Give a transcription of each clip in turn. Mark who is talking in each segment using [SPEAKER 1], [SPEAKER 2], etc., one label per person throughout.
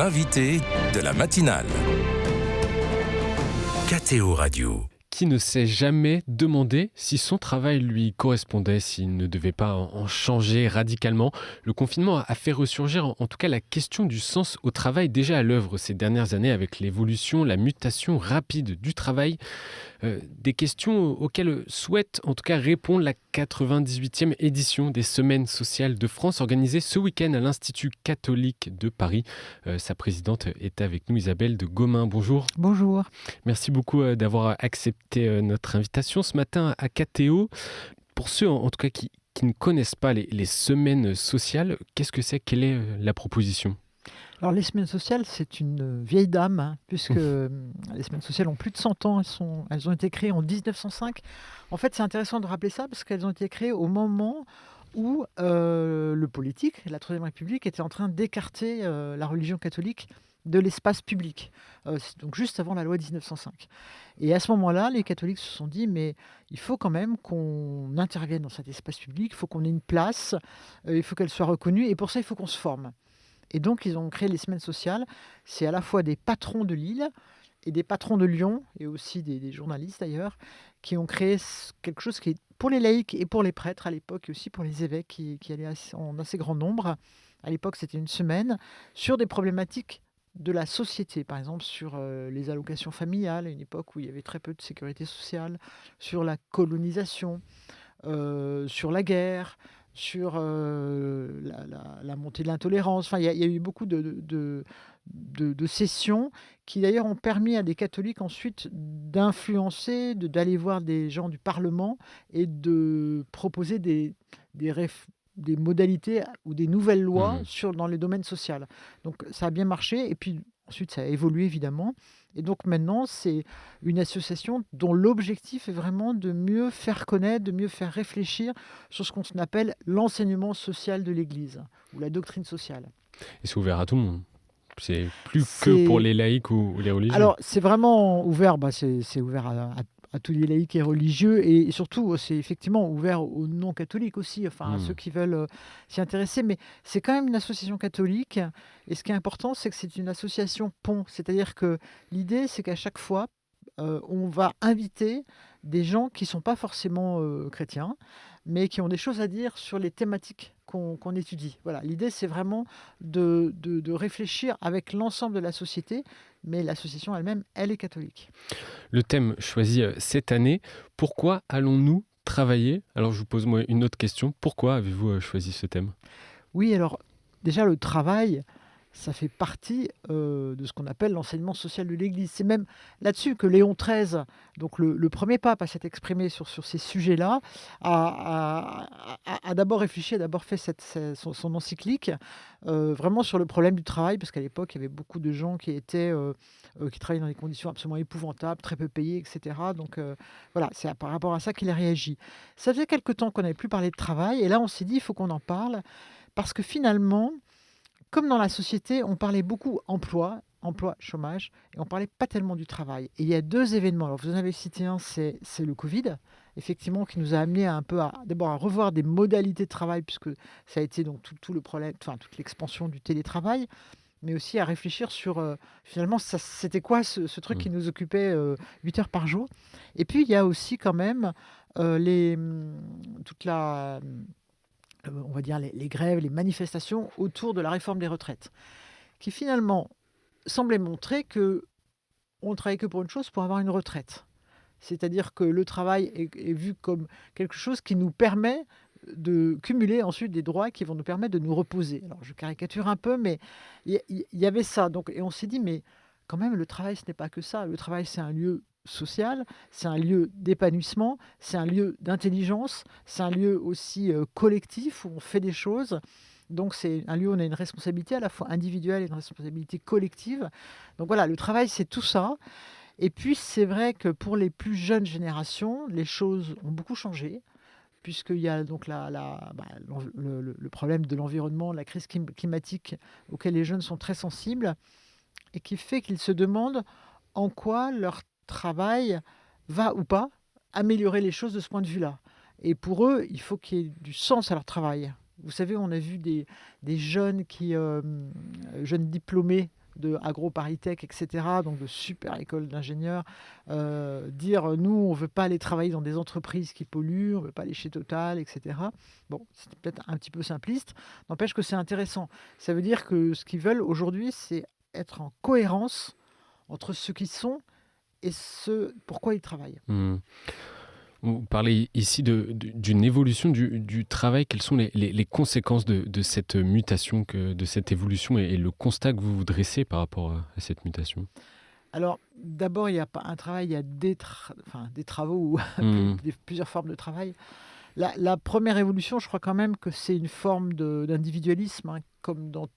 [SPEAKER 1] l'invité de la matinale. KTO Radio.
[SPEAKER 2] Qui ne s'est jamais demandé si son travail lui correspondait, s'il ne devait pas en changer radicalement. Le confinement a fait ressurgir en tout cas la question du sens au travail déjà à l'œuvre ces dernières années avec l'évolution, la mutation rapide du travail. Des questions auxquelles souhaite en tout cas répondre la 98e édition des Semaines sociales de France organisée ce week-end à l'Institut catholique de Paris. Sa présidente est avec nous, Isabelle de Gomain. Bonjour.
[SPEAKER 3] Bonjour.
[SPEAKER 2] Merci beaucoup d'avoir accepté notre invitation ce matin à KTO. Pour ceux en tout cas qui ne connaissent pas les semaines sociales, qu'est-ce que c'est? Quelle est la proposition?
[SPEAKER 3] Alors les semaines sociales, c'est une vieille dame, puisque les semaines sociales ont plus de 100 ans, elles ont été créées en 1905. En fait, c'est intéressant de rappeler ça, parce qu'elles ont été créées au moment où le politique, la Troisième République, était en train d'écarter la religion catholique de l'espace public, donc juste avant la loi 1905. Et à ce moment-là, les catholiques se sont dit, mais il faut quand même qu'on intervienne dans cet espace public, il faut qu'on ait une place, il faut qu'elle soit reconnue, et pour ça, il faut qu'on se forme. Et donc, ils ont créé les semaines sociales. C'est à la fois des patrons de Lille et des patrons de Lyon, et aussi des journalistes d'ailleurs, qui ont créé quelque chose qui est pour les laïcs et pour les prêtres à l'époque, et aussi pour les évêques qui allaient en assez grand nombre. À l'époque, c'était une semaine sur des problématiques de la société, par exemple sur les allocations familiales, à une époque où il y avait très peu de sécurité sociale, sur la colonisation, sur la guerre, sur la montée de l'intolérance. Enfin, il y a eu beaucoup de sessions qui d'ailleurs ont permis à des catholiques ensuite d'influencer, d'aller voir des gens du Parlement et de proposer des modalités ou des nouvelles lois dans les domaines sociaux. Donc ça a bien marché et puis ensuite ça a évolué évidemment. Et donc maintenant c'est une association dont l'objectif est vraiment de mieux faire connaître, de mieux faire réfléchir sur ce qu'on appelle l'enseignement social de l'Église ou la doctrine sociale.
[SPEAKER 2] Et c'est ouvert à tout le monde? C'est plus que pour les laïcs ou les religieux? Alors
[SPEAKER 3] c'est vraiment ouvert, c'est ouvert à tous les laïcs et religieux, et surtout c'est effectivement ouvert aux non-catholiques aussi, à ceux qui veulent s'y intéresser, mais c'est quand même une association catholique, et ce qui est important c'est que c'est une association pont, c'est-à-dire que l'idée c'est qu'à chaque fois on va inviter des gens qui ne sont pas forcément chrétiens, mais qui ont des choses à dire sur les thématiques qu'on étudie. Voilà, l'idée c'est vraiment de réfléchir avec l'ensemble de la société, mais l'association elle-même, elle est catholique.
[SPEAKER 2] Le thème choisi cette année, pourquoi allons-nous travailler? Alors je vous pose moi une autre question, pourquoi avez-vous choisi ce thème?
[SPEAKER 3] Oui, alors déjà le travail, ça fait partie de ce qu'on appelle l'enseignement social de l'Église. C'est même là-dessus que Léon XIII, donc le premier pape à s'être exprimé sur ces sujets-là, a d'abord réfléchi, a d'abord fait son encyclique vraiment sur le problème du travail, parce qu'à l'époque, il y avait beaucoup de gens qui travaillaient dans des conditions absolument épouvantables, très peu payés, etc. Donc voilà, c'est par rapport à ça qu'il a réagi. Ça faisait quelque temps qu'on n'avait plus parlé de travail, et là on s'est dit, il faut qu'on en parle, parce que finalement, comme dans la société, on parlait beaucoup emploi, chômage, et on parlait pas tellement du travail. Et il y a deux événements. Alors vous en avez cité un, c'est le Covid, effectivement, qui nous a amené d'abord à revoir des modalités de travail, puisque ça a été donc tout le problème, toute l'expansion du télétravail, mais aussi à réfléchir sur finalement c'était quoi ce truc qui nous occupait 8 heures par jour. Et puis il y a aussi quand même toute la on va dire les grèves, les manifestations autour de la réforme des retraites, qui finalement semblaient montrer qu'on ne travaille que pour une chose, pour avoir une retraite. C'est-à-dire que le travail est vu comme quelque chose qui nous permet de cumuler ensuite des droits qui vont nous permettre de nous reposer. Alors je caricature un peu, mais il y avait ça. Donc, et on s'est dit, mais quand même, le travail, ce n'est pas que ça. Le travail, c'est un lieu social, c'est un lieu d'épanouissement, c'est un lieu d'intelligence, c'est un lieu aussi collectif où on fait des choses. Donc c'est un lieu où on a une responsabilité à la fois individuelle et une responsabilité collective. Donc voilà, le travail, c'est tout ça. Et puis c'est vrai que pour les plus jeunes générations, les choses ont beaucoup changé, puisqu'il y a donc le problème de l'environnement, la crise climatique auquel les jeunes sont très sensibles, et qui fait qu'ils se demandent en quoi leur travail va ou pas améliorer les choses de ce point de vue-là. Et pour eux, il faut qu'il y ait du sens à leur travail. Vous savez, on a vu des jeunes jeunes diplômés de AgroParisTech, etc., donc de super écoles d'ingénieurs, dire nous, on ne veut pas aller travailler dans des entreprises qui polluent, on ne veut pas aller chez Total, etc. Bon, c'est peut-être un petit peu simpliste, n'empêche que c'est intéressant. Ça veut dire que ce qu'ils veulent aujourd'hui, c'est être en cohérence entre ce qu'ils sont et ce pourquoi ils travaillent.
[SPEAKER 2] Mmh. Vous parlez ici d'une évolution du travail. Quelles sont les conséquences de cette mutation, de cette évolution et le constat que vous dressez par rapport à cette mutation?
[SPEAKER 3] Alors, d'abord, il n'y a pas un travail, il y a des travaux ou
[SPEAKER 2] Mmh.
[SPEAKER 3] plusieurs formes de travail. La première évolution, je crois quand même que c'est une forme d'individualisme, hein, comme dans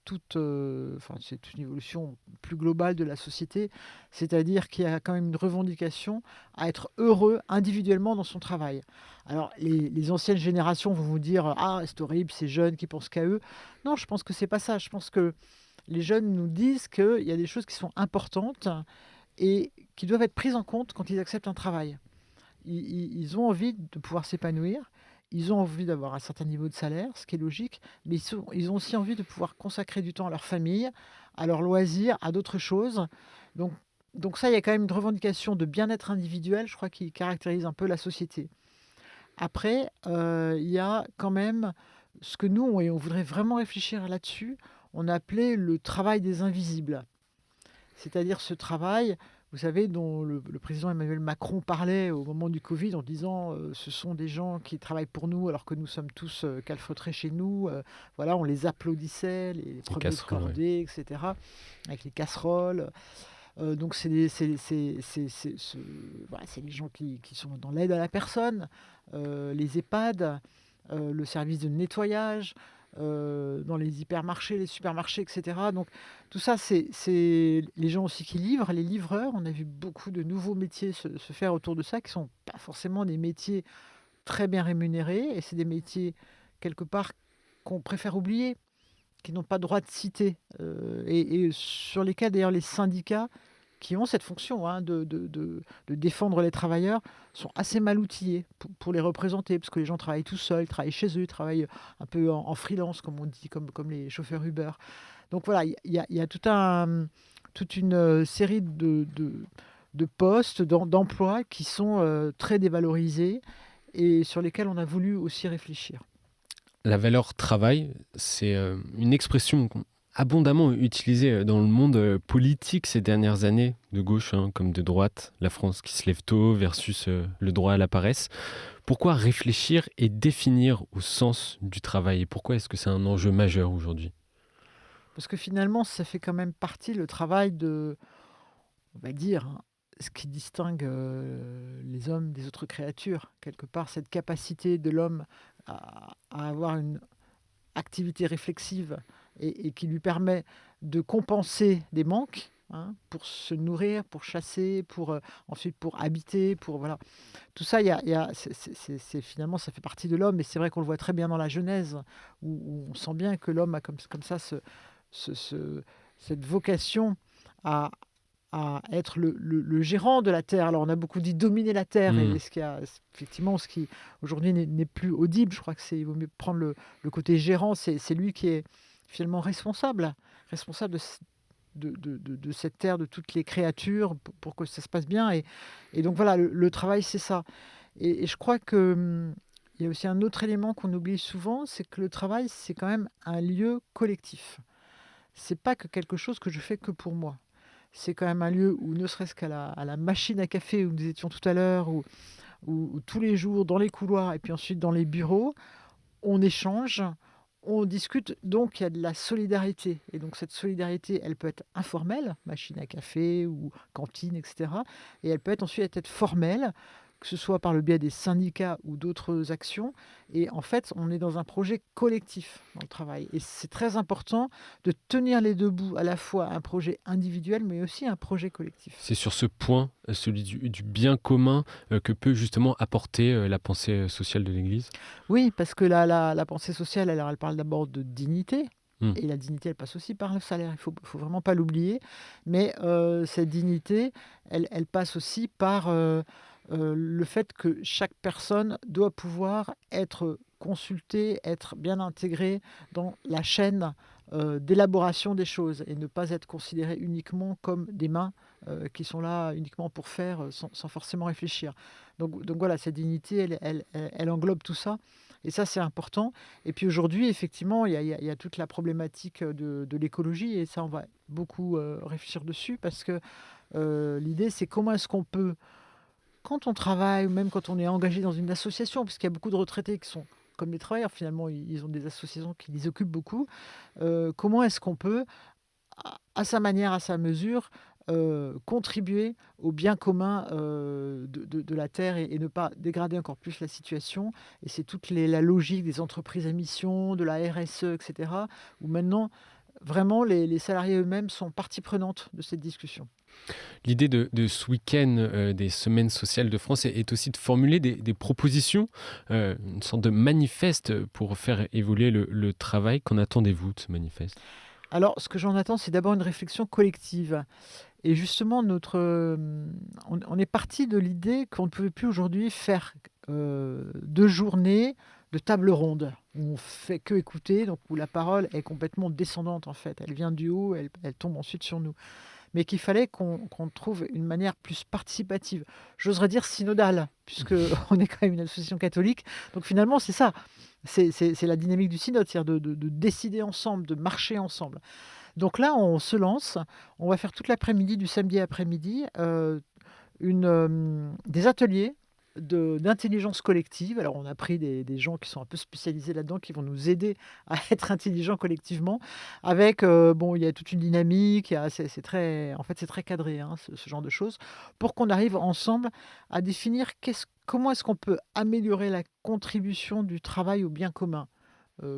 [SPEAKER 3] c'est une évolution plus globale de la société. C'est-à-dire qu'il y a quand même une revendication à être heureux individuellement dans son travail. Alors, les anciennes générations vont vous dire: «Ah, c'est horrible, ces jeunes qui pensent qu'à eux». Non, je pense que c'est pas ça. Je pense que les jeunes nous disent qu'il y a des choses qui sont importantes et qui doivent être prises en compte quand ils acceptent un travail. Ils ont envie de pouvoir s'épanouir, ils ont envie d'avoir un certain niveau de salaire, ce qui est logique, mais ils ont aussi envie de pouvoir consacrer du temps à leur famille, à leurs loisirs, à d'autres choses. Donc, donc ça, il y a quand même une revendication de bien-être individuel, je crois, qui caractérise un peu la société. Après, il y a quand même ce que nous, et on voudrait vraiment réfléchir là-dessus, on a appelé le travail des invisibles. C'est-à-dire ce travail, vous savez, dont le président Emmanuel Macron parlait au moment du Covid en disant ce sont des gens qui travaillent pour nous alors que nous sommes tous calfeutrés chez nous. Voilà, on les applaudissait, les premiers de
[SPEAKER 2] casseroles, ouais.
[SPEAKER 3] cordée, etc., avec les casseroles. Donc, voilà, c'est les gens qui sont dans l'aide à la personne, les EHPAD, le service de nettoyage, dans les hypermarchés, les supermarchés, etc. Donc, tout ça, c'est les gens aussi qui livrent, les livreurs. On a vu beaucoup de nouveaux métiers se faire autour de ça, qui ne sont pas forcément des métiers très bien rémunérés, et c'est des métiers, quelque part, qu'on préfère oublier, qui n'ont pas droit de citer, et sur lesquels d'ailleurs les syndicats qui ont cette fonction, hein, de défendre les travailleurs sont assez mal outillés pour les représenter, parce que les gens travaillent tout seuls, ils travaillent chez eux, ils travaillent un peu en freelance, comme on dit, comme les chauffeurs Uber. Donc voilà, il y a toute une série de postes, d'emplois qui sont très dévalorisés et sur lesquels on a voulu aussi réfléchir.
[SPEAKER 2] La valeur travail, c'est une expression abondamment utilisée dans le monde politique ces dernières années, de gauche hein, comme de droite, la France qui se lève tôt versus le droit à la paresse. Pourquoi réfléchir et définir au sens du travail? Et pourquoi est-ce que c'est un enjeu majeur aujourd'hui?
[SPEAKER 3] Parce que finalement, ça fait quand même partie, le travail, on va dire, hein, ce qui distingue les hommes des autres créatures. Quelque part, cette capacité de l'homme à avoir une activité réflexive et qui lui permet de compenser des manques, hein, pour se nourrir, pour chasser, ensuite pour habiter, voilà. Tout ça, finalement, ça fait partie de l'homme, et c'est vrai qu'on le voit très bien dans la Genèse, où on sent bien que l'homme a comme ça cette vocation à, à être le gérant de la terre. Alors, on a beaucoup dit dominer la terre, et effectivement, ce qui aujourd'hui n'est plus audible. Je crois il vaut mieux prendre le côté gérant. C'est lui qui est finalement responsable de cette terre, de toutes les créatures, pour que ça se passe bien. Et donc voilà, le travail, c'est ça. Et je crois que il y a aussi un autre élément qu'on oublie souvent, c'est que le travail, c'est quand même un lieu collectif. C'est pas que quelque chose que je fais que pour moi. C'est quand même un lieu où, ne serait-ce à la machine à café où nous étions tout à l'heure, où tous les jours, dans les couloirs et puis ensuite dans les bureaux, on échange, on discute, donc il y a de la solidarité. Et donc cette solidarité, elle peut être informelle, machine à café ou cantine, etc. Et elle peut ensuite être formelle, que ce soit par le biais des syndicats ou d'autres actions. Et en fait, on est dans un projet collectif dans le travail. Et c'est très important de tenir les deux bouts, à la fois un projet individuel, mais aussi un projet collectif.
[SPEAKER 2] C'est sur ce point, celui du bien commun, que peut justement apporter la pensée sociale de l'Église?
[SPEAKER 3] Oui, parce que la pensée sociale, elle parle d'abord de dignité.
[SPEAKER 2] Mmh.
[SPEAKER 3] Et la dignité, elle passe aussi par le salaire, il faut vraiment pas l'oublier. Mais cette dignité, elle passe aussi par le fait que chaque personne doit pouvoir être consultée, être bien intégrée dans la chaîne d'élaboration des choses et ne pas être considérés uniquement comme des mains qui sont là uniquement pour faire sans forcément réfléchir. Donc voilà, cette dignité, elle englobe tout ça. Et ça, c'est important. Et puis aujourd'hui, effectivement, il y a toute la problématique de l'écologie. Et ça, on va beaucoup réfléchir dessus parce que l'idée, c'est comment est-ce qu'on peut, quand on travaille ou même quand on est engagé dans une association, parce qu'il y a beaucoup de retraités qui sont comme des travailleurs, finalement, ils ont des associations qui les occupent beaucoup. Comment est-ce qu'on peut, à sa manière, à sa mesure, contribuer au bien commun de la Terre et ne pas dégrader encore plus la situation. Et c'est toute la logique des entreprises à mission, de la RSE, etc., où maintenant, vraiment, les salariés eux-mêmes sont partie prenante de cette discussion.
[SPEAKER 2] L'idée de ce week-end des Semaines sociales de France est aussi de formuler des propositions, une sorte de manifeste pour faire évoluer le travail. Qu'en attendez-vous de ce manifeste ?
[SPEAKER 3] Alors, ce que j'en attends, c'est d'abord une réflexion collective. Et justement, on est parti de l'idée qu'on ne pouvait plus aujourd'hui faire 2 journées de table ronde, où on fait que écouter, donc où la parole est complètement descendante en fait. Elle vient du haut, elle tombe ensuite sur nous. Mais qu'il fallait qu'on trouve une manière plus participative. J'oserais dire synodale, puisqu'on est quand même une association catholique. Donc finalement, c'est ça. C'est la dynamique du synode, c'est-à-dire de décider ensemble, de marcher ensemble. Donc là, on se lance. On va faire toute l'après-midi, du samedi après-midi, des ateliers d'intelligence collective. Alors, on a pris des gens qui sont un peu spécialisés là-dedans, qui vont nous aider à être intelligents collectivement. Avec, il y a toute une dynamique, c'est très cadré, hein, ce genre de choses, pour qu'on arrive ensemble à définir comment est-ce qu'on peut améliorer la contribution du travail au bien commun.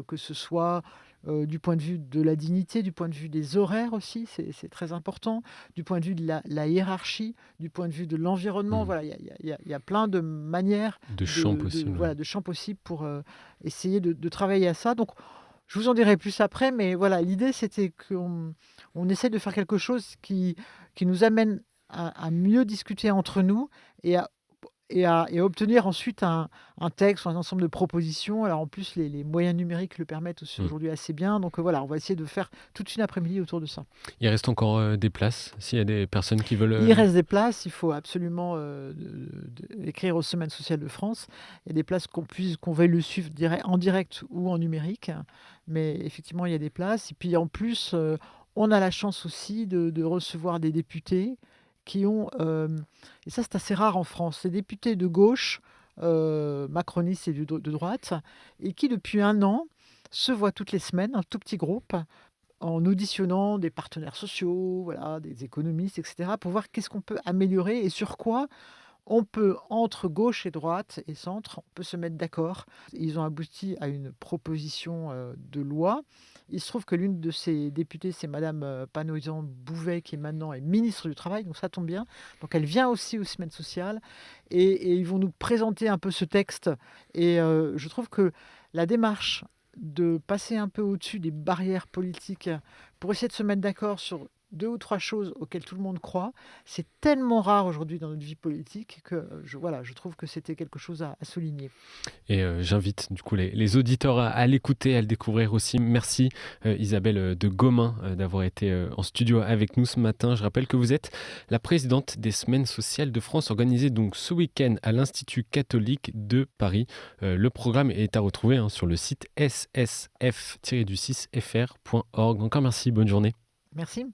[SPEAKER 3] Que ce soit du point de vue de la dignité, du point de vue des horaires aussi, c'est très important, du point de vue de la hiérarchie, du point de vue de l'environnement. Voilà, il y a plein de manières,
[SPEAKER 2] De champs possibles.
[SPEAKER 3] voilà, de champs possibles pour essayer de travailler à ça. Donc, je vous en dirai plus après, mais voilà, l'idée c'était qu'on essaie de faire quelque chose qui nous amène à mieux discuter entre nous et à obtenir ensuite un texte ou un ensemble de propositions. Alors en plus, les moyens numériques le permettent aussi aujourd'hui assez bien. Donc voilà, on va essayer de faire toute une après-midi autour de ça.
[SPEAKER 2] Il reste encore des places, s'il y a des personnes qui veulent...
[SPEAKER 3] Il reste des places, il faut absolument écrire aux Semaines sociales de France. Il y a des places qu'on veuille le suivre en direct ou en numérique. Mais effectivement, il y a des places. Et puis en plus, on a la chance aussi de recevoir des députés qui ont, et ça c'est assez rare en France, des députés de gauche, macronistes et de droite, et qui depuis 1 an se voient toutes les semaines, un tout petit groupe, en auditionnant des partenaires sociaux, voilà, des économistes, etc., pour voir qu'est-ce qu'on peut améliorer et sur quoi on peut, entre gauche et droite et centre, on peut se mettre d'accord. Ils ont abouti à une proposition de loi. Il se trouve que l'une de ces députées, c'est Madame Panosyan-Bouvet, qui maintenant est ministre du Travail, donc ça tombe bien. Donc elle vient aussi aux Semaines sociales et ils vont nous présenter un peu ce texte. Et je trouve que la démarche de passer un peu au-dessus des barrières politiques pour essayer de se mettre d'accord sur 2 ou 3 choses auxquelles tout le monde croit, c'est tellement rare aujourd'hui dans notre vie politique que je trouve que c'était quelque chose à souligner.
[SPEAKER 2] Et j'invite du coup les auditeurs à l'écouter, à le découvrir aussi. Merci Isabelle de Gomain d'avoir été en studio avec nous ce matin. Je rappelle que vous êtes la présidente des Semaines sociales de France, organisées donc ce week-end à l'Institut catholique de Paris. Le programme est à retrouver sur le site ssf-fr.org. Encore merci, bonne journée.
[SPEAKER 3] Merci.